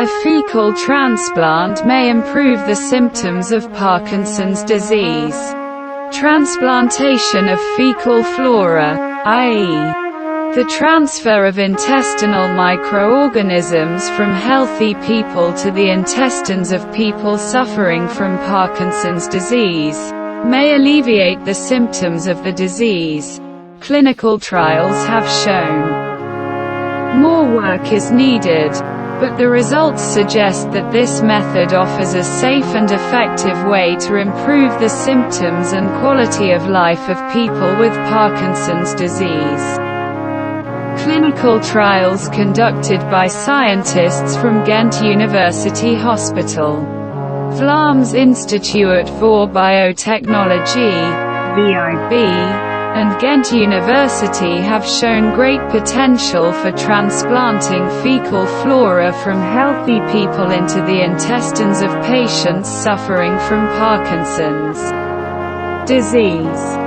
A fecal transplant may improve the symptoms of Parkinson's disease. Transplantation of fecal flora, i.e., the transfer of intestinal microorganisms from healthy people to the intestines of people suffering from Parkinson's disease, may alleviate the symptoms of the disease. Clinical trials have shown more work is needed, but the results suggest that this method offers a safe and effective way to improve the symptoms and quality of life of people with Parkinson's disease. Clinical trials conducted by scientists from Ghent University Hospital, Vlaams Instituut voor Biotechnology, VIB, and Ghent University have shown great potential for transplanting fecal flora from healthy people into the intestines of patients suffering from Parkinson's disease.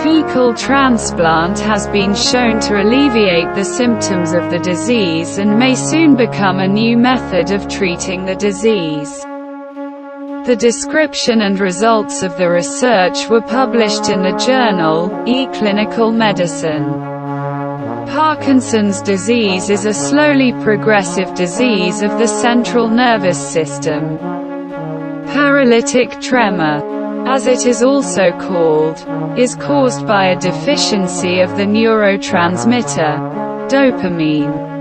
Fecal transplant has been shown to alleviate the symptoms of the disease and may soon become a new method of treating the disease. The description and results of the research were published in the journal, eClinical Medicine. Parkinson's disease is a slowly progressive disease of the central nervous system. Paralytic tremor, as it is also called, is caused by a deficiency of the neurotransmitter, dopamine.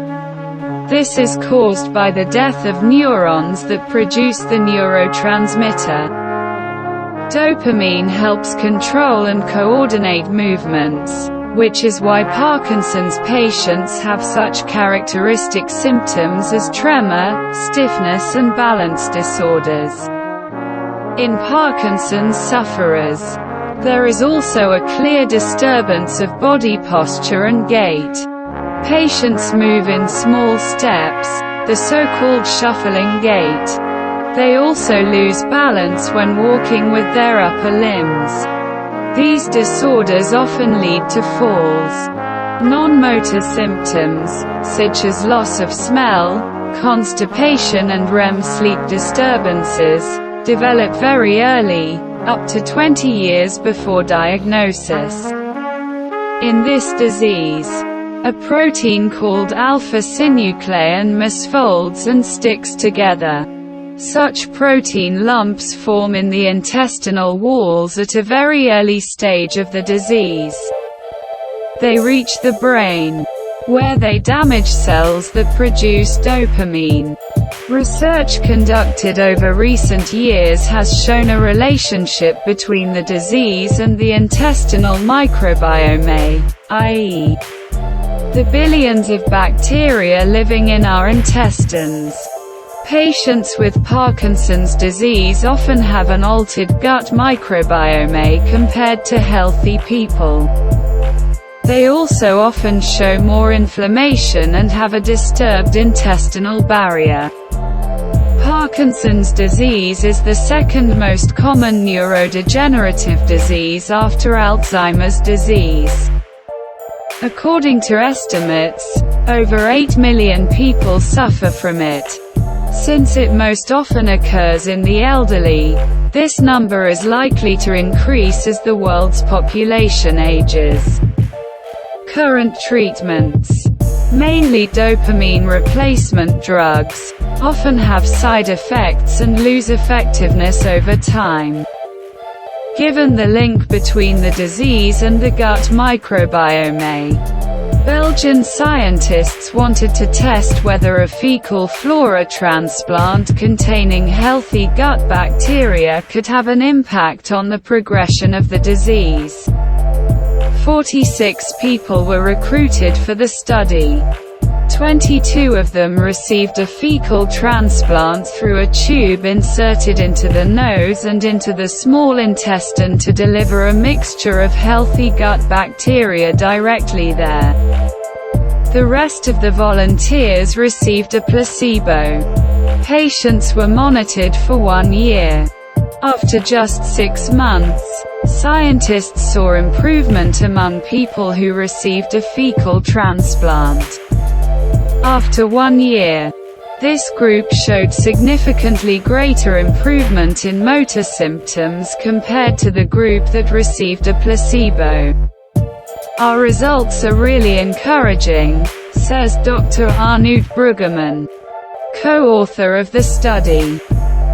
This is caused by the death of neurons that produce the neurotransmitter. Dopamine helps control and coordinate movements, which is why Parkinson's patients have such characteristic symptoms as tremor, stiffness and balance disorders. In Parkinson's sufferers, there is also a clear disturbance of body posture and gait. Patients move in small steps, the so-called shuffling gait. They also lose balance when walking with their upper limbs. These disorders often lead to falls. Non-motor symptoms, such as loss of smell, constipation and REM sleep disturbances, develop very early, up to 20 years before diagnosis. In this disease, a protein called alpha-synuclein misfolds and sticks together. Such protein lumps form in the intestinal walls at a very early stage of the disease. They reach the brain, where they damage cells that produce dopamine. Research conducted over recent years has shown a relationship between the disease and the intestinal microbiome, i.e., the billions of bacteria living in our intestines. Patients with Parkinson's disease often have an altered gut microbiome compared to healthy people. They also often show more inflammation and have a disturbed intestinal barrier. Parkinson's disease is the second most common neurodegenerative disease after Alzheimer's disease. According to estimates, over 8 million people suffer from it. Since it most often occurs in the elderly, this number is likely to increase as the world's population ages. Current treatments, mainly dopamine replacement drugs, often have side effects and lose effectiveness over time. Given the link between the disease and the gut microbiome, Belgian scientists wanted to test whether a fecal flora transplant containing healthy gut bacteria could have an impact on the progression of the disease. 46 people were recruited for the study. 22 of them received a fecal transplant through a tube inserted into the nose and into the small intestine to deliver a mixture of healthy gut bacteria directly there. The rest of the volunteers received a placebo. Patients were monitored for 1 year. After just 6 months, scientists saw improvement among people who received a fecal transplant. After 1 year, This group showed significantly greater improvement in motor symptoms compared to the group that received a placebo. "Our results are really encouraging," says Dr. Arnoud Bruggeman, co-author of the study.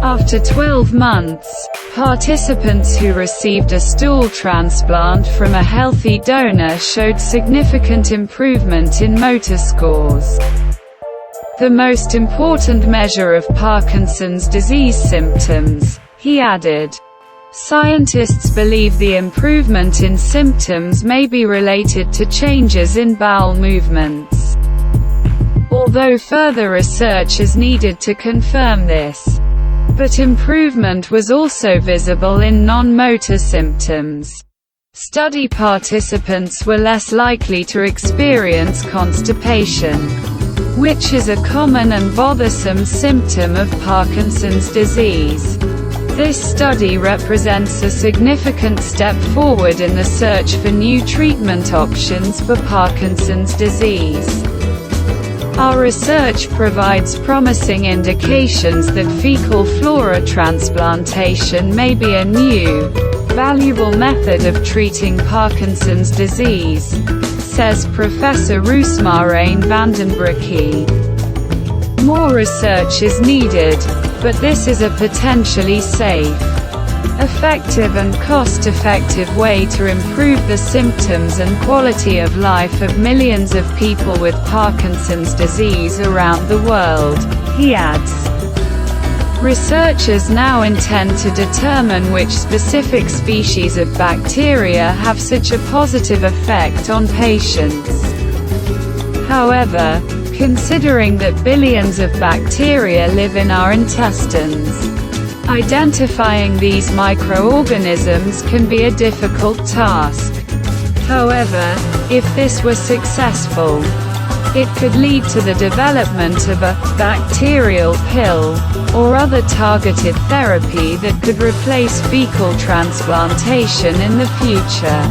After 12 months, participants who received a stool transplant from a healthy donor showed significant improvement in motor scores. "The most important measure of Parkinson's disease symptoms," he added. Scientists believe the improvement in symptoms may be related to changes in bowel movements, although further research is needed to confirm this. But improvement was also visible in non-motor symptoms. Study participants were less likely to experience constipation, which is a common and bothersome symptom of Parkinson's disease. This study represents a significant step forward in the search for new treatment options for Parkinson's disease. Our research provides promising indications that fecal flora transplantation may be a new, valuable method of treating Parkinson's disease, says Professor Roosmarijn van den Broeke. More research is needed, but this is a potentially safe, effective and cost-effective way to improve the symptoms and quality of life of millions of people with Parkinson's disease around the world, he adds. Researchers now intend to determine which specific species of bacteria have such a positive effect on patients. However, considering that billions of bacteria live in our intestines, identifying these microorganisms can be a difficult task. However, if this were successful, it could lead to the development of a bacterial pill, or other targeted therapy that could replace fecal transplantation in the future.